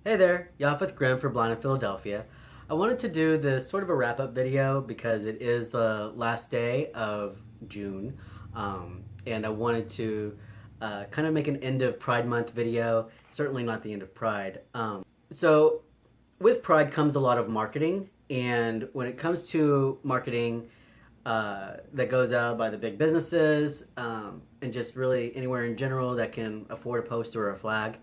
Hey there, Yaf with Graham for Blind in Philadelphia. I wanted to do this sort of a wrap up video because it is the last day of June, and I wanted to kind of make an end of Pride Month video, certainly not the end of Pride. So, with Pride comes a lot of marketing, and when it comes to marketing that goes out by the big businesses and just really anywhere in general that can afford a poster or a flag,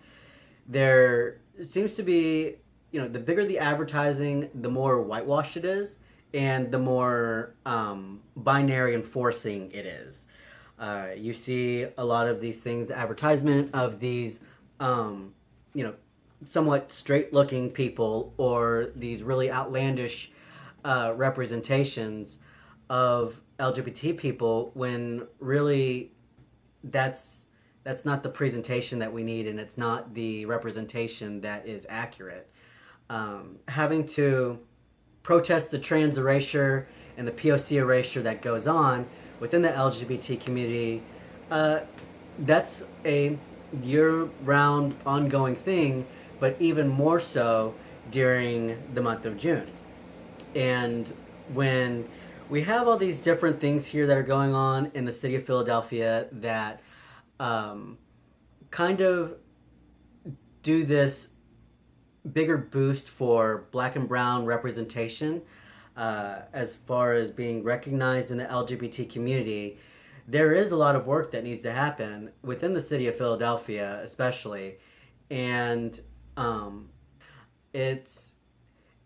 there seems to be, the bigger the advertising, the more whitewashed it is, and the more binary and forcing it is. You see a lot of these things, the advertisement of these, you know, somewhat straight looking people or these really outlandish representations of LGBT people when really that's that's not the presentation that we need, and it's not the representation that is accurate. Having to protest the trans erasure and the POC erasure that goes on within the LGBT community, uh, that's a year-round ongoing thing, but even more so during the month of June. And when we have all these different things here that are going on in the city of Philadelphia that um, kind of do this bigger boost for black and brown representation as far as being recognized in the LGBT community, there is a lot of work that needs to happen within the city of Philadelphia, especially, and it's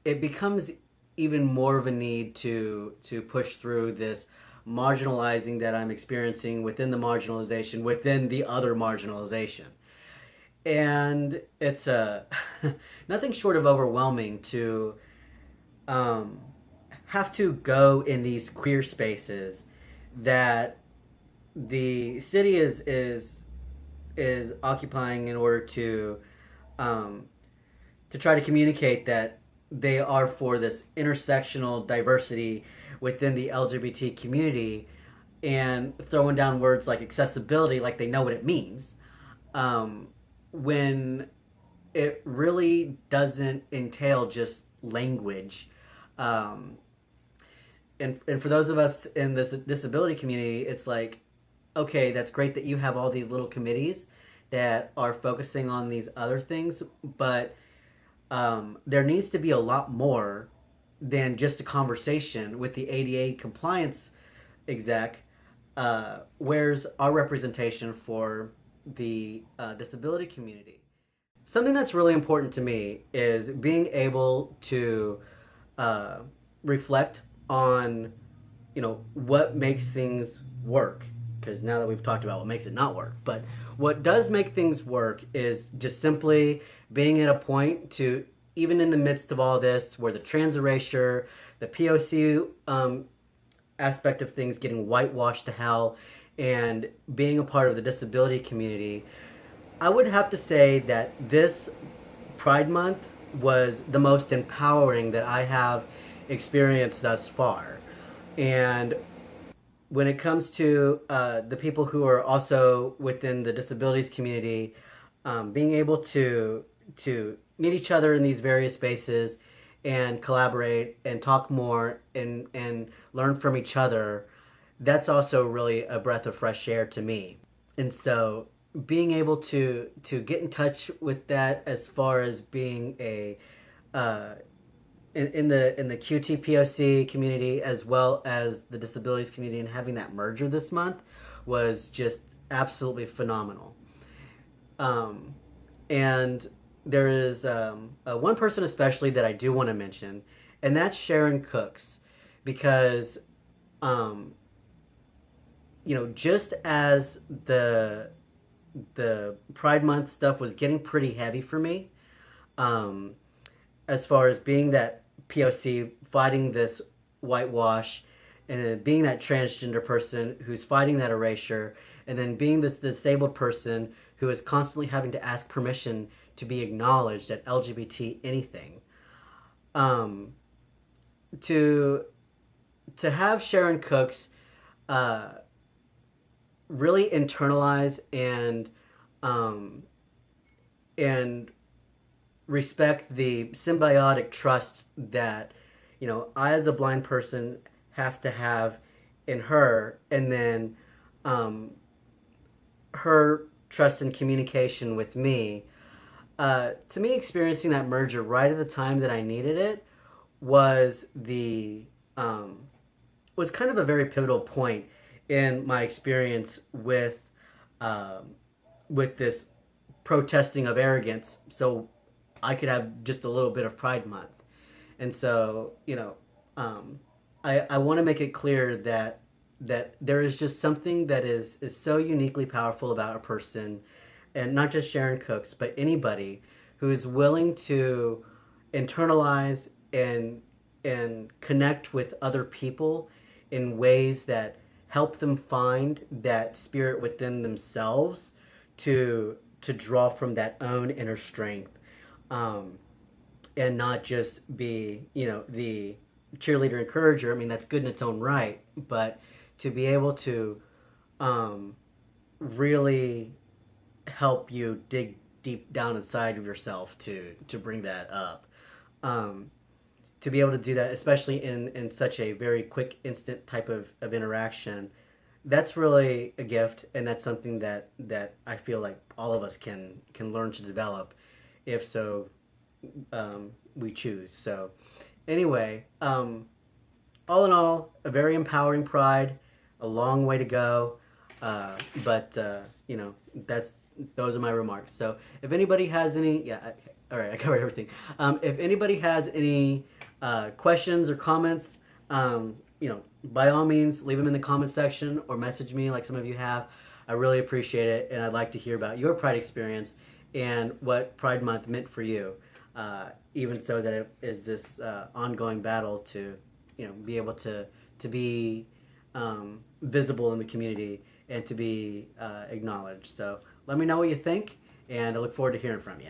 it becomes even more of a need to push through this marginalizing that I'm experiencing within the marginalization within the other marginalization. And it's nothing short of overwhelming to um, have to go in these queer spaces that the city is occupying in order um, to try to communicate that they are for this intersectional diversity within the LGBT community, and throwing down words like accessibility like they know what it means, um, when it really doesn't entail just language. Um, and for those of us in this disability community, it's like, okay, that's great that you have all these little committees that are focusing on these other things, but there needs to be a lot more than just a conversation with the ADA compliance exec. Where's our representation for the disability community? Something that's really important to me is being able to uh, reflect on, what makes things work. Because now that we've talked about what makes it not work, but what does make things work is just simply being at a point to, even in the midst of all this, where the trans erasure, the POC aspect of things getting whitewashed to hell, and being a part of the disability community, I would have to say that this Pride Month was the most empowering that I have experienced thus far. And when it comes to the people who are also within the disabilities community, being able to meet each other in these various spaces and collaborate and talk more and learn from each other, that's also really a breath of fresh air to me. And so being able to get in touch with that as far as being a uh, in the QTPOC community as well as the disabilities community, and having that merger this month was just absolutely phenomenal. Um, and there is one person especially that I do want to mention, and that's Sharon Cooks, because um, just as the Pride Month stuff was getting pretty heavy for me, um, as far as being that POC fighting this whitewash, and then being that transgender person who's fighting that erasure, and then being this disabled person who is constantly having to ask permission to be acknowledged at LGBT anything. Um, to to have Sharon Cooks uh, really internalize um, and respect the symbiotic trust that, you know, I as a blind person have to have in her, and then um, her trust and communication with me. To me, experiencing that merger right at the time that I needed it was the was kind of a very pivotal point in my experience um, with this protesting of arrogance. So I could have just a little bit of Pride Month, and so you know, um, I want to make it clear that there is just something that is so uniquely powerful about a person, and not just Sharon Cooks, but anybody who is willing to internalize and connect with other people in ways that help them find that spirit within themselves to draw from that own inner strength, um, and not just be, you know, the cheerleader encourager. I mean, that's good in its own right, but to be able to um, really help you dig deep down inside of yourself to bring that up. Um, to be able to do that, especially in such a very quick, instant type of interaction, that's really a gift, and that's something that I feel like all of us can learn to develop, if so we choose. So, anyway, all in all, a very empowering Pride, a long way to go, but you know, that's those are my remarks. So, if anybody has any, yeah, all right, I covered everything. If anybody has any questions or comments, you know, by all means, leave them in the comment section or message me like some of you have. I really appreciate it, and I'd like to hear about your Pride experience and what Pride Month meant for you. Even so, that it is this ongoing battle to, you know, be able to be visible in the community and to be acknowledged. So let me know what you think, and I look forward to hearing from you.